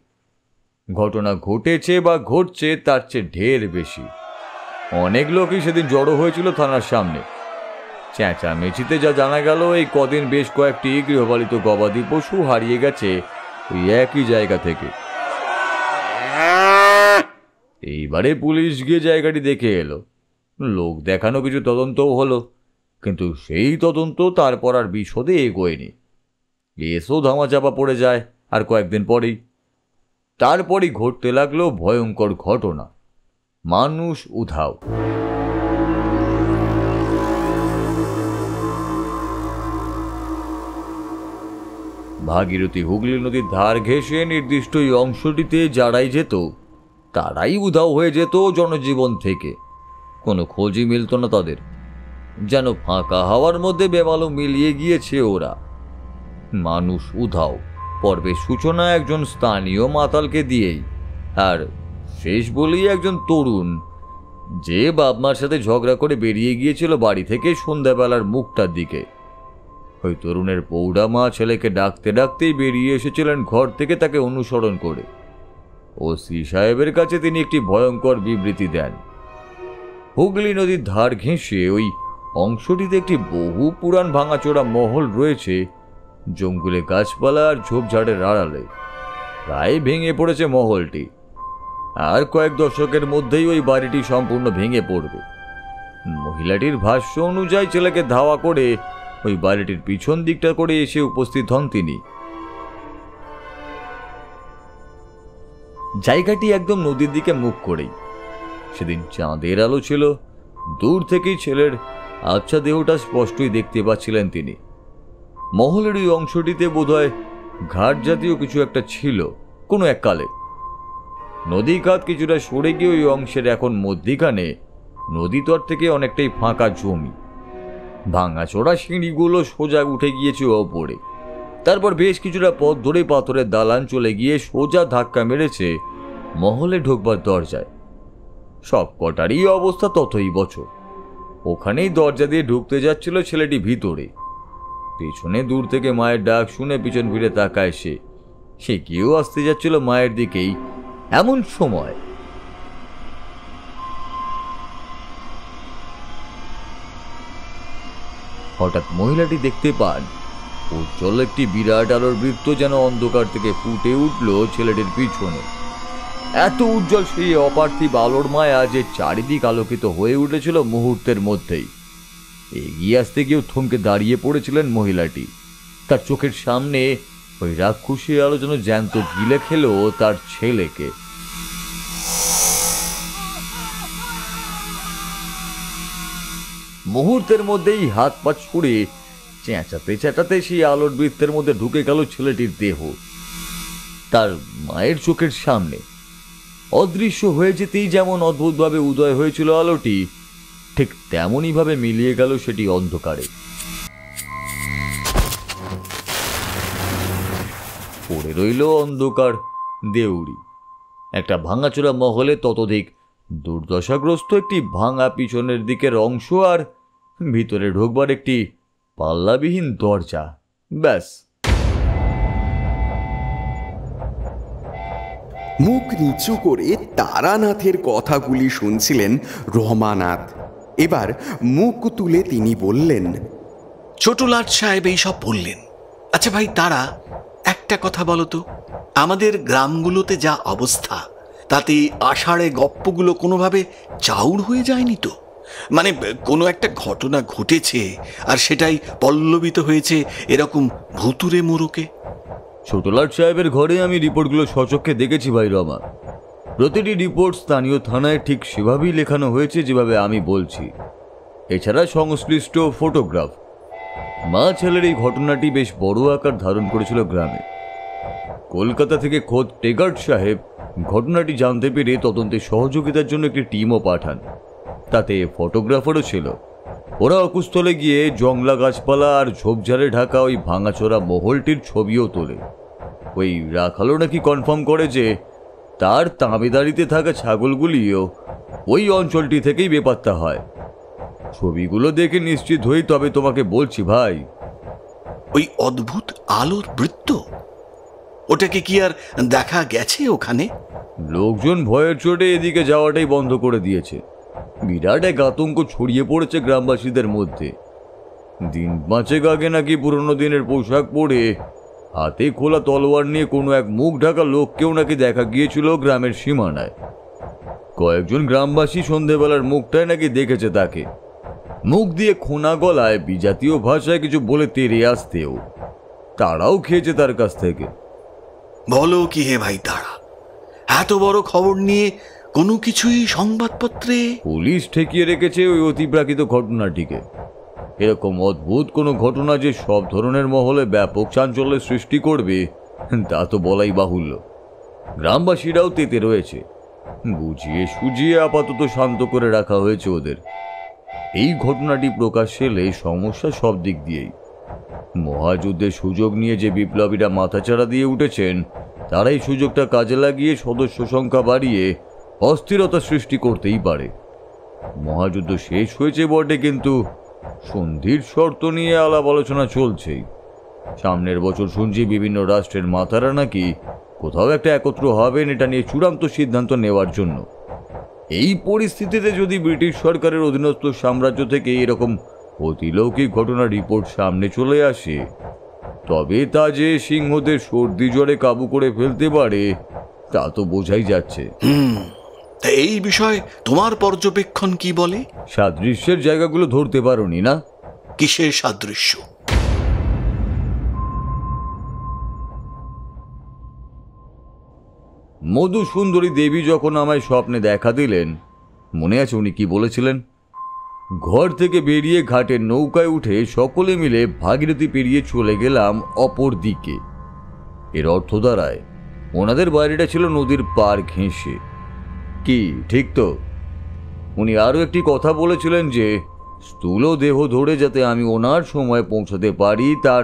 ঘটনা ঘটেছে বা ঘটছে তার চেয়ে ঢের বেশি। অনেক লোকই সেদিন জড়ো হয়েছিল থানার সামনে। চেঁচামেচিতে যা জানা গেল, এই কদিন বেশ কয়েকটি গৃহপালিত গবাদি পশু হারিয়ে গেছে ওই একই জায়গা থেকে। এইবারে পুলিশ গিয়ে জায়গাটি দেখে এলো। লোক দেখানো কিছু তদন্তও হলো, কিন্তু সেই তদন্ত তারপর আর বিশদে এগোয়নি। কেসও ধামাচাপা পড়ে যায় আর কয়েকদিন পরেই। তারপরই ঘটতে লাগলো ভয়ঙ্কর ঘটনা, মানুষ উধাও। ভাগীরথী হুগলি নদীর ধার ঘেঁষে নির্দিষ্ট এই অংশটিতে যারাই যেত তারাই উধাও হয়ে যেত জনজীবন থেকে। কোনো খোঁজই মিলত না তাদের। যেন ফাঁকা হাওয়ার মধ্যে বেমালুম মিলিয়ে গিয়েছে ওরা। মানুষ উধাও পর্বের সূচনা একজন স্থানীয় মাতালকে দিয়েই, আর শেষ বলেই একজন তরুণ, যে বাপমার সাথে ঝগড়া করে বেরিয়ে গিয়েছিল বাড়ি থেকে সন্ধ্যাবেলার মুখটার দিকে। ওই তরুণের পৌড়া মা ছেলেকে ডাকতে ডাকতেই বেরিয়ে এসেছিলেন ঘর থেকে তাকে অনুসরণ করে। ওসি সাহেবের কাছে তিনি একটি ভয়ঙ্কর বিবৃতি দেন। হুগলি নদীর ধার ঘেঁষে ওই অংশটিতে একটি বহু পুরান ভাঙাচোরা মহল রয়েছে, জঙ্গলে গাছপালা আর ঝোপঝাড়ের আড়ালে। প্রায় ভেঙে পড়েছে মহলটি, আর কয়েক দশকের মধ্যেই ওই বাড়িটি সম্পূর্ণ ভেঙে পড়বে। মহিলাটির ভাষ্য অনুযায়ী ছেলেকে ধাওয়া করে ওই বাড়িটির পিছন দিকটা করে এসে উপস্থিত হন তিনি। জায়গাটি একদম নদীর দিকে মুখ করেই। সেদিন চাঁদের আলো ছিল, দূর থেকেই ছেলের আবছা দেহটা স্পষ্টই দেখতে পাচ্ছিলেন তিনি। মহলের ওই অংশটিতে বোধহয় ঘাট জাতীয় কিছু একটা ছিল কোনো এককালে। নদী কাত কিছুটা সরে গিয়ে ওই অংশের এখন মধ্যিখানে নদীতট থেকে অনেকটাই ফাঁকা জমি। ভাঙাচোরা সিঁড়িগুলো সোজা উঠে গিয়েছে ওপরে। তারপর বেশ কিছুটা পথ ধরে পাথরের দালান চলে গিয়ে সোজা ধাক্কা মেরেছে মহলে ঢোকবার দরজায়। সব কটারই অবস্থা ততই বছর। ওখানেই দরজা দিয়ে ঢুকতে যাচ্ছিল ছেলেটি ভিতরে। পেছনে দূর থেকে মায়ের ডাক শুনে পিছন ফিরে তাকায় সে কেউ আসতে যাচ্ছিল মায়ের দিকেই। এমন সময় হঠাৎ মহিলাটি দেখতে পান উজ্জ্বল একটি বিরাট আলোর বৃত্ত যেন অন্ধকার থেকে ফুটে উঠল ছেলেটির পিছনে। এত উজ্জ্বল সেই অপার্থিব আলোর মায়া যে চারিদিক আলোকিত হয়ে উঠেছিল মুহূর্তের মধ্যেই। এগিয়ে আসতে গিয়েও থমকে দাঁড়িয়ে পড়েছিলেন মহিলাটি। তার চোখের সামনে ওই রাক্ষসী আলো যেন জ্যান্ত গিলে খেল তার ছেলেকে। মুহূর্তের মধ্যেই হাত পা ছুড়ে চেঁচাতে চেঁচাতে সেই আলোর বৃত্তের মধ্যে ঢুকে গেল ছেলেটির দেহ। তার মায়ের চোখের সামনে অদৃশ্য হয়ে যেতেই যেমন অদ্ভুতভাবে উদয় হয়েছিল আলোটি, ঠিক তেমনই ভাবে মিলিয়ে গেল সেটি অন্ধকারে। পড়ে রইল অন্ধকার দেউড়ি। একটা ভাঙাচোরা মহলে ততোধিক দুর্দশাগ্রস্ত একটি ভাঙা পিছনের দিকের অংশ, আর ভিতরে ঢোকবার একটি পাল্লাবিহীন দরজা। ব্যাস। মুখ নিচু করে তারানাথের কথাগুলি শুনছিলেন রমানাথ। এবার মুখ তুলে তিনি বললেন, ছোটলাট সাহেব এইসব বললেন। আচ্ছা ভাই তারা, একটা কথা বলো তো, আমাদের গ্রামগুলোতে যা অবস্থা তাতে আষাঢ়ে গপ্পগুলো কোনোভাবে চাউর হয়ে যায়নি তো? মানে কোনো একটা ঘটনা ঘটেছে আর সেটাই পল্লবিত হয়েছে এরকম ভুতুরে মোড়কে। ছোটলাট সাহেবের ঘরে আমি রিপোর্টগুলো সচক্ষে দেখেছি ভাই রমা। প্রতিটি রিপোর্ট স্থানীয় থানায় ঠিক সেভাবেই লেখানো হয়েছে যেভাবে আমি বলছি। এছাড়া সংশ্লিষ্ট ফটোগ্রাফ। মা ছেলের এই ঘটনাটি বেশ বড় আকার ধারণ করেছিল গ্রামে। কলকাতা থেকে খোদ টেগার্ট সাহেব ঘটনাটি জানতে পেরে তদন্তে সহযোগিতার জন্য একটি টিমও পাঠান। তাতে ফটোগ্রাফারও ছিল। ওরা অকুস্থলে গিয়ে জংলা গাছপালা আর ঝোপঝাড়ে ঢাকা ওই ভাঙাচোরা মহলটির ছবিও তোলে। ওই রাখালো নাকি কনফার্ম করে যে তার তাঁবেদারিতে থাকা ছাগলগুলিও ওই অঞ্চলটি থেকেই বেপাত্তা হয়। ছবিগুলো দেখে নিশ্চিত হই তবে তোমাকে বলছি ভাই। ওই অদ্ভুত আলোর বৃত্ত, ওটাকে কি আর দেখা গেছে ওখানে? লোকজন ভয়ের চোটে এদিকে যাওয়াটাই বন্ধ করে দিয়েছে। বিরাট এক আতঙ্ক ছড়িয়ে পড়েছে গ্রামবাসীদের মধ্যে। দিন 5 আগে নাকি পুরনো দিনের পোশাক পরে হাতে খোলা তলোয়ার নিয়ে কোনো এক মুখ ঢাকা লোককেও নাকি দেখা গিয়েছিল গ্রামের সীমানায়। কয়েকজন গ্রামবাসী সন্ধেবেলার মুখটায় নাকি দেখেছে তাকে। মুখ দিয়ে খোনা গলায় বিজাতীয় ভাষায় কিছু বলে তেড়ে আসতেও তারাও খেয়েছে তার কাছ থেকে। বলো কি হে ভাই তারা, এত বড় খবর নিয়ে কোনো কিছুই সংবাদপত্রে? পুলিশ ঠেকিয়ে রেখেছে ওই অতিপ্রাকৃত ঘটনাটিকে। এরকম অদ্ভুত কোনো ঘটনা যে সব ধরনের মহলে ব্যাপক চাঞ্চল্যের সৃষ্টি করবে তা তো বলাই বাহুল্য। গ্রামবাসীরাও তেতে রয়েছে। বুঝিয়ে সুজিয়ে আপাতত শান্ত করে রাখা হয়েছে ওদের। এই ঘটনাটি প্রকাশ্যে এলে সমস্যা সব দিক দিয়েই। মহাযুদ্ধের সুযোগ নিয়ে যে বিপ্লবীরা মাথাচাড়া দিয়ে উঠেছেন তারা এই সুযোগটা কাজে লাগিয়ে সদস্য সংখ্যা বাড়িয়ে অস্থিরতা সৃষ্টি করতেই পারে। মহাযুদ্ধ শেষ হয়েছে বটে, কিন্তু সন্ধির শর্ত নিয়ে আলাপ আলোচনা চলছেই। সামনের বছর শুনছি বিভিন্ন রাষ্ট্রের মাথারা নাকি কোথাও একটা একত্র হবেন এটা নিয়ে চূড়ান্ত সিদ্ধান্ত নেওয়ার জন্য। এই পরিস্থিতিতে যদি ব্রিটিশ সরকারের অধীনস্থ সাম্রাজ্য থেকে এরকম অতিলৌকিক ঘটনার রিপোর্ট সামনে চলে আসে তবে তা যে সিংহদের সর্দি জ্বরে কাবু করে ফেলতে পারে তা তো বোঝাই যাচ্ছে। এই বিষয়ে তোমার পর্যবেক্ষণ কি বলে? সাদৃশ্যের জায়গাগুলো ধরতে পারোনি না? কিসের সাদৃশ্য? মধুসুন্দরী দেবী যখন আমায় স্বপ্নে দেখা দিলেন, মনে আছে উনি কি বলেছিলেন? ঘর থেকে বেরিয়ে ঘাটের নৌকায় উঠে সকলে মিলে ভাগীরথী পেরিয়ে চলে গেলাম অপর দিকে। এর অর্থ দাঁড়ায় ওনাদের বাড়িটা ছিল নদীর পার ঘেঁষে। কি ঠিক তো? উনি আরও একটি কথা বলেছিলেন যে স্থূল দেহ ধরে যাতে আমি ওনার সময় পৌঁছাতে পারি তার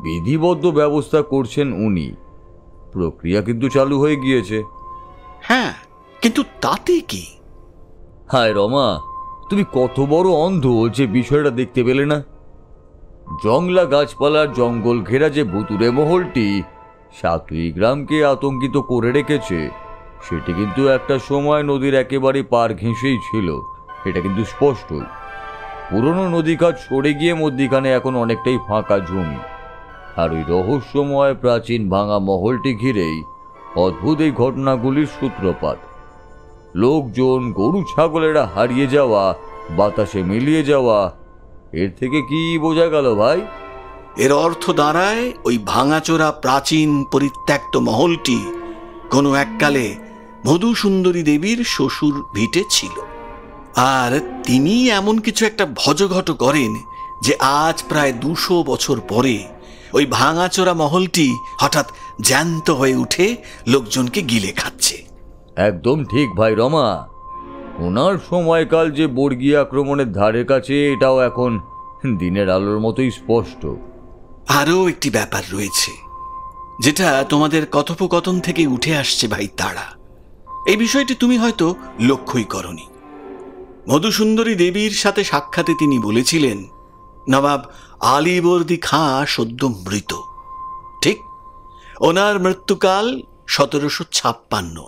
বিধিবদ্ধ ব্যবস্থা করছেন উনি। প্রক্রিয়া কিন্তু চালু হয়ে গিয়েছে। হ্যাঁ, কিন্তু তাতে কি? হায় রমা, তুমি কত বড় অন্ধ যে বিষয়টা দেখতে পেলে না? জংলা গাছপালার জঙ্গল ঘেরা যে ভুতুরে মহলটি সাতুই গ্রামকে আতঙ্কিত করে রেখেছে সেটি কিন্তু একটা সময় নদীর একেবারে পার ঘেঁষেই ছিল। এটা কিন্তু স্পষ্ট। পুরনো নদীঘাট সরে গিয়ে মধ্যিখানে এখন অনেকটাই ফাঁকা জমি। আর ওই রহস্যময় প্রাচীন ভাঙা মহলটি ঘিরেই অদ্ভুত এই ঘটনাগুলির সূত্রপাত। লোকজন, গরু ছাগলেরা হারিয়ে যাওয়া, বাতাসে মিলিয়ে যাওয়া, এর থেকে কি বোঝা গেল ভাই? এর অর্থ দাঁড়ায় ওই ভাঙাচোরা প্রাচীন পরিত্যক্ত মহলটি কোনো এককালে মধুসুন্দরী দেবীর শ্বশুর ভিটে ছিল। আর তিনি এমন কিছু একটা ভজঘট করেন যে আজ প্রায় 200 বছর পরে ওই ভাঙাচোরা মহলটি হঠাৎ জ্যান্ত হয়ে উঠে লোকজনকে গিলে খাচ্ছে। একদম ঠিক ভাই রমা। ওনার সময়কাল যে বর্গীয় আক্রমণের ধারে কাছে এটাও এখন দিনের আলোর মতোই স্পষ্ট। আরও একটি ব্যাপার রয়েছে যেটা তোমাদের কথোপকথন থেকে উঠে আসছে ভাই তারা। এই বিষয়টি তুমি হয়তো লক্ষ্যই করনি। মধুসুন্দরী দেবীর সাথে সাক্ষাতে তিনি বলেছিলেন নবাব আলীবর্দী খাঁ সদ্য মৃত। ঠিক, ওনার মৃত্যুকাল 1756,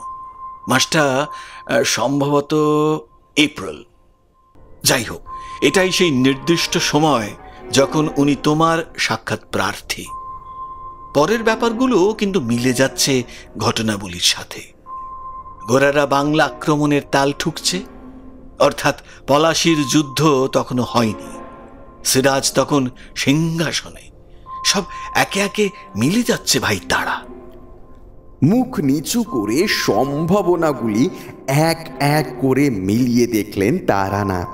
মাসটা সম্ভবত এপ্রিল। যাই হোক, এটাই সেই নির্দিষ্ট সময় যখন উনি তোমার সাক্ষাৎ প্রার্থী। পরের ব্যাপারগুলো কিন্তু মিলে যাচ্ছে ঘটনাবলীর সাথে। গোরারা বাংলা আক্রমণের তাল ঠুকছে, অর্থাৎ পলাশির যুদ্ধ তখনও হয়নি। সিরাজ তখন সিংহাসনে, সব একে একে মিলে যাচ্ছে ভাই তারা। মুখ নিচু করে সম্ভাবনাগুলি এক এক করে মিলিয়ে দেখলেন তারানাথ।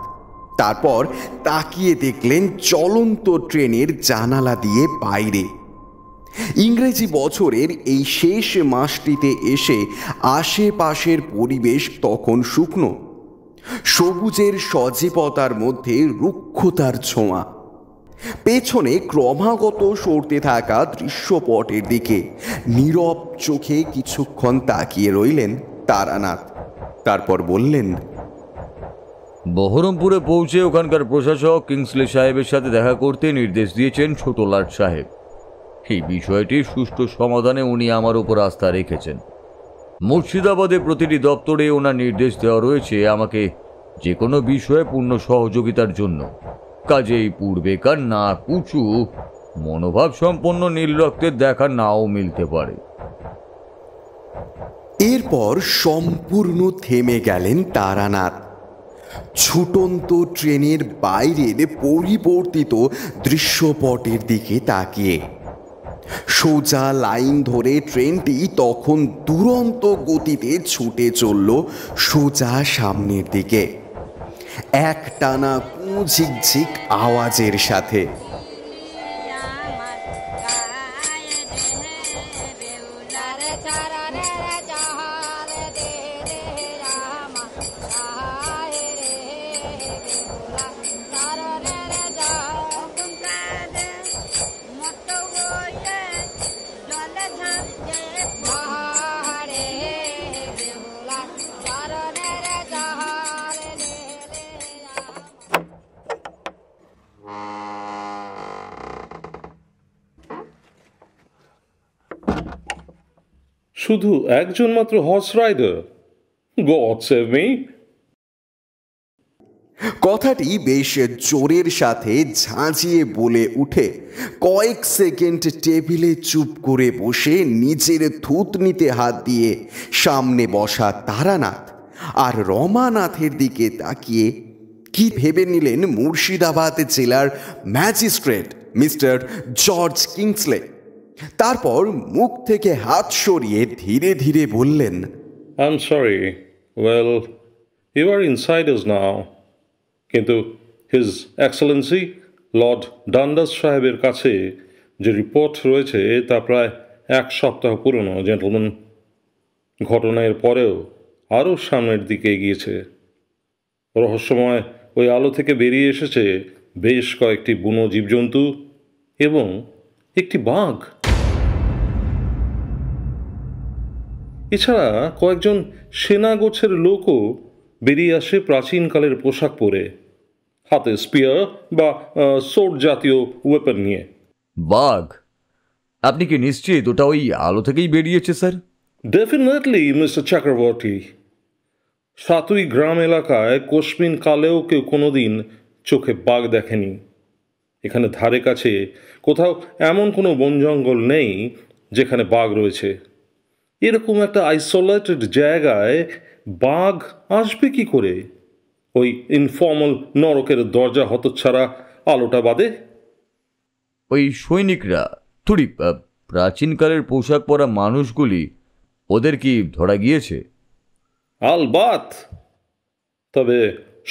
তারপর তাকিয়ে দেখলেন চলন্ত ট্রেনের জানালা দিয়ে বাইরে। ইংরেজি বছরের এই শেষ মাসটিতে এসে আশেপাশের পরিবেশ তখন শুকনো, সবুজের সজীবতার মধ্যে রুক্ষতার ছোঁয়া। পেছনে ক্রমাগত সরতে থাকা দৃশ্যপটের দিকে নীরব চোখে কিছুক্ষণ তাকিয়ে রইলেন তারানাথ। তারপর বললেন, বহরমপুরে পৌঁছে ওখানকার প্রশাসক কিংসলে সাহেবের সাথে দেখা করতে নির্দেশ দিয়েছেন ছোট লাট সাহেব। এই বিষয়টির সুষ্ঠু সমাধানে উনি আমার উপর আস্থা রেখেছেন। মুর্শিদাবাদে প্রতিটি দপ্তরে ওনার নির্দেশ দেওয়া রয়েছে আমাকে যে কোনো বিষয়ে পূর্ণ সহযোগিতার জন্য। কাজেই পূর্বেকার না কুচু মনোভাব সম্পন্ন নীল রক্তের দেখা নাও মিলতে পারে। এরপর সম্পূর্ণ থেমে গেলেন তারানাথ। ছুটন্ত ট্রেনের বাইরের পরিবর্তিত দৃশ্যপটের দিকে তাকিয়ে। সোজা লাইন ধরে ট্রেনটি তখন দুরন্ত গতিতে ছুটে চলল সোজা সামনের দিকে, একটানা কুঝিকঝিক আওয়াজের সাথে। শুধু একজন মাত্র horse rider? God save me. কথাটি বেশ জোরের সাথে ঝাঁঝিয়ে বলে উঠে কয়েক সেকেন্ড টেবিলে চুপ করে বসে নিজের থুতনিতে হাত দিয়ে সামনে বসা তারানাথ আর রমানাথের দিকে তাকিয়ে কি ভেবে নিলেন মুর্শিদাবাদ জেলার ম্যাজিস্ট্রেট মিস্টার জর্জ কিংসলে। তারপর মুখ থেকে হাত সরিয়ে ধীরে ধীরে বললেন, I am sorry, well you are insiders now. কিন্তু হিজ এক্সেলেন্সি লর্ড ডান্ডাস সাহেবের কাছে যে রিপোর্ট রয়েছে তা প্রায় 1 সপ্তাহ পুরনো জেন্টলম্যান। ঘটনার পরেও আরও সামনের দিকে এগিয়েছে। রহস্যময় ওই আলো থেকে বেরিয়ে এসেছে বেশ কয়েকটি বুনো জীবজন্তু এবং একটি বাঘ। এছাড়া কয়েকজন সেনা গোছের লোকও বেরিয়ে আসে প্রাচীনকালের পোশাক পরে, হাতে স্পিয়ার বা সোর্ড জাতীয় ওয়েপন নিয়ে। বাঘ? আপনি কি নিশ্চিত ওটা ওই আলো থেকেই বেরিয়েছে স্যার? Definitely mister Chakraborty. সাতুই গ্রাম এলাকায় কোশমিন কালেও কেউ কোনোদিন চোখে বাঘ দেখেনি। এখানে ধারে কাছে কোথাও এমন কোনো বন জঙ্গল নেই যেখানে বাঘ রয়েছে। এরকম একটা আইসোলেটেড জায়গায় বাঘ আসবে কি করে? ওই ইনফর্মাল নরকের দরজা হতচ্ছাড়া আলোটা বাদে। ওই সৈনিকরা থুড়ি প্রাচীনকালের পোশাক পরা মানুষগুলি, ওদের কি ধরা গিয়েছে? আলবাত, তবে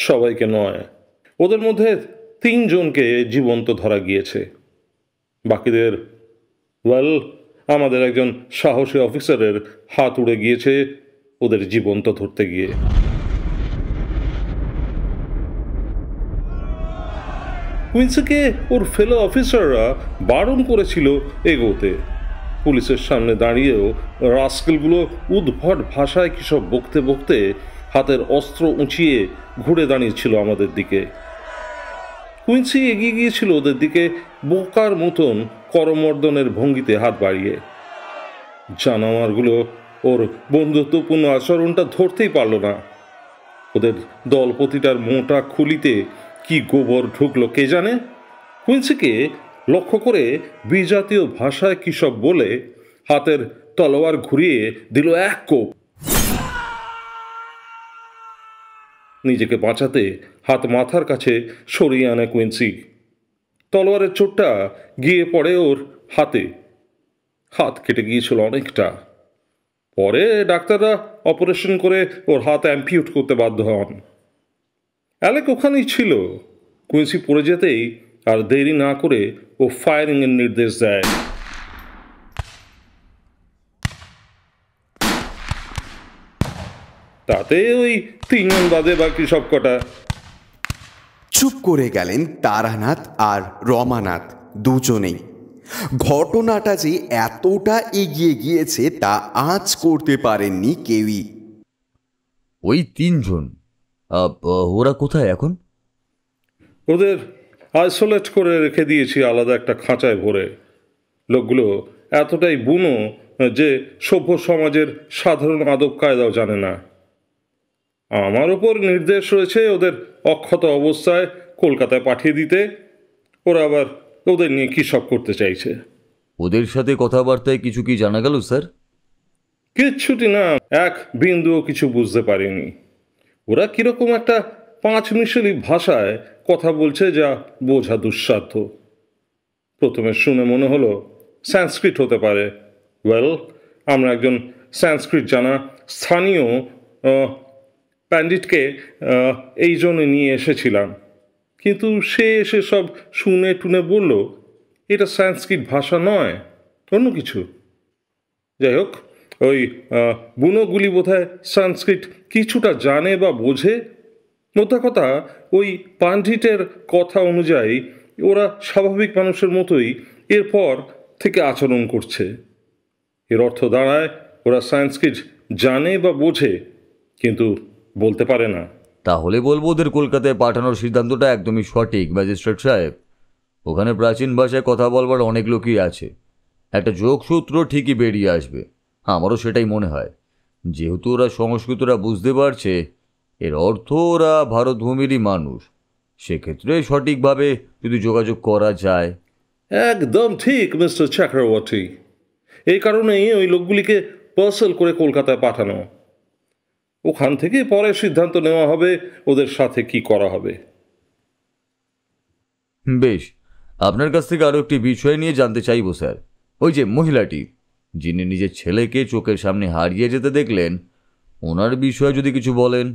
সবাইকে নয়। ওদের মধ্যে 3 জনকে জীবন্ত ধরা গিয়েছে। বাকিদের ওয়েল, আমাদের একজন সাহসী অফিসারের হাত উড়ে গিয়েছে ওদের জীবন্ত ধরতে গিয়ে। কুইন্সিকে ওর ফেলো অফিসাররা বারণ করেছিল এগোতে। পুলিশের সামনে দাঁড়িয়েও রাস্কেলগুলো উদ্ভট ভাষায় কী সব বকতে বকতে হাতের অস্ত্র উঁচিয়ে ঘুরে দাঁড়িয়েছিল আমাদের দিকে। কুইন্সি এগিয়ে গিয়েছিল ওদের দিকে বোকার মতন করমর্দনের ভঙ্গিতে হাত বাড়িয়ে। জানোয়ারগুলো ওর বন্ধুত্বপূর্ণ আচরণটা ধরতেই পারল না। ওদের দলপতিটার মোটা খুলিতে কি গোবর ঢুকলো কে জানে। কুইন্সিকে লক্ষ্য করে বিজাতীয় ভাষায় কী সব বলে হাতের তলোয়ার ঘুরিয়ে দিল এক কোপ। নিজেকে বাঁচাতে হাত মাথার কাছে সরিয়ে আনে কুইন্সি। তলোয়ারের চোটটা গিয়ে পড়ে ওর হাতে। হাত কেটে গিয়েছিল অনেকটা। পরে ডাক্তাররা অপারেশন করে ওর হাত অ্যাম্পিউট করতে বাধ্য হন। অ্যালেক ওখানেই ছিল। কুইন্সি পড়ে যেতেই আর দেরি না করে ও ফায়ারিংয়ের নির্দেশ দেয়। তাতে ওই 3 জন বাদে বাকি সব কটা। চুপ করে গেলেন তারানাথ আর রমানাথ দুজনেই। ঘটনাটা যে এতটা এগিয়ে গিয়েছে তা আঁচ করতে পারেননি কেউই। ওই 3 জন ওরা কোথায় এখন? ওদের আইসোলেট করে রেখে দিয়েছি আলাদা একটা খাঁচায় ভরে। লোকগুলো এতটাই বুনো যে সভ্য সমাজের সাধারণ আদব কায়দাও জানে না। আমার ওপর নির্দেশ রয়েছে ওদের অক্ষত অবস্থায় কলকাতায় পাঠিয়ে দিতে। ওরা আবার ওদের নিয়ে কী সব করতে চাইছে। ওদের সাথে কথাবার্তায় কিছু কি জানা গেল স্যার? কিচ্ছুটি না, এক বিন্দুও কিছু বুঝতে পারিনি। ওরা কীরকম একটা 5 মিশালি ভাষায় কথা বলছে যা বোঝা দুঃসাধ্য। প্রথমে শুনে মনে হলো সংস্কৃত হতে পারে। ওয়েল, আমরা একজন সংস্কৃত জানা স্থানীয় পণ্ডিতকে এই জন্য নিয়ে এসেছিলাম, কিন্তু সে এসে সব শুনে টুনে বলল এটা সংস্কৃত ভাষা নয়, অন্য কিছু। যাই হোক, ওই বুনোগুলি বোধহয় সংস্কৃত কিছুটা জানে বা বোঝে। মোদ্দা কথা, ওই পাণ্ডিতের কথা অনুযায়ী ওরা স্বাভাবিক মানুষের মতোই এরপর থেকে আচরণ করছে। এর অর্থ দাঁড়ায় ওরা সংস্কৃত জানে বা বোঝে, কিন্তু বলতে পারে না। তাহলে বলবো ওদের কলকাতায় পাঠানোর সিদ্ধান্তটা একদমই সঠিক ম্যাজিস্ট্রেট সাহেব। ওখানে প্রাচীন ভাষায় কথা বলবার অনেক লোকই আছে, একটা যোগসূত্র ঠিকই বেরিয়ে আসবে। আমারও সেটাই মনে হয়। যেহেতু ওরা সংস্কৃতরা বুঝতে পারছে, এর অর্থ ওরা ভারতভূমিরই মানুষ। সেক্ষেত্রে সঠিকভাবে যদি যোগাযোগ করা যায়। একদম ঠিক মিস্টার চক্রবর্তী। এই কারণেই ওই লোকগুলিকে পার্সেল করে কলকাতায় পাঠানো। ওখান থেকে পরে সিদ্ধান্ত নেওয়া হবে ওদের সাথে কি করা হবে। বেশ, আপনার কাছ থেকে আরও একটি বিষয় নিয়ে জানতে চাইব স্যার। ওই যে মহিলাটি যিনি নিজের ছেলেকে চোখের সামনে হারিয়ে যেতে দেখলেন, ওনার বিষয়ে যদি কিছু বলেন।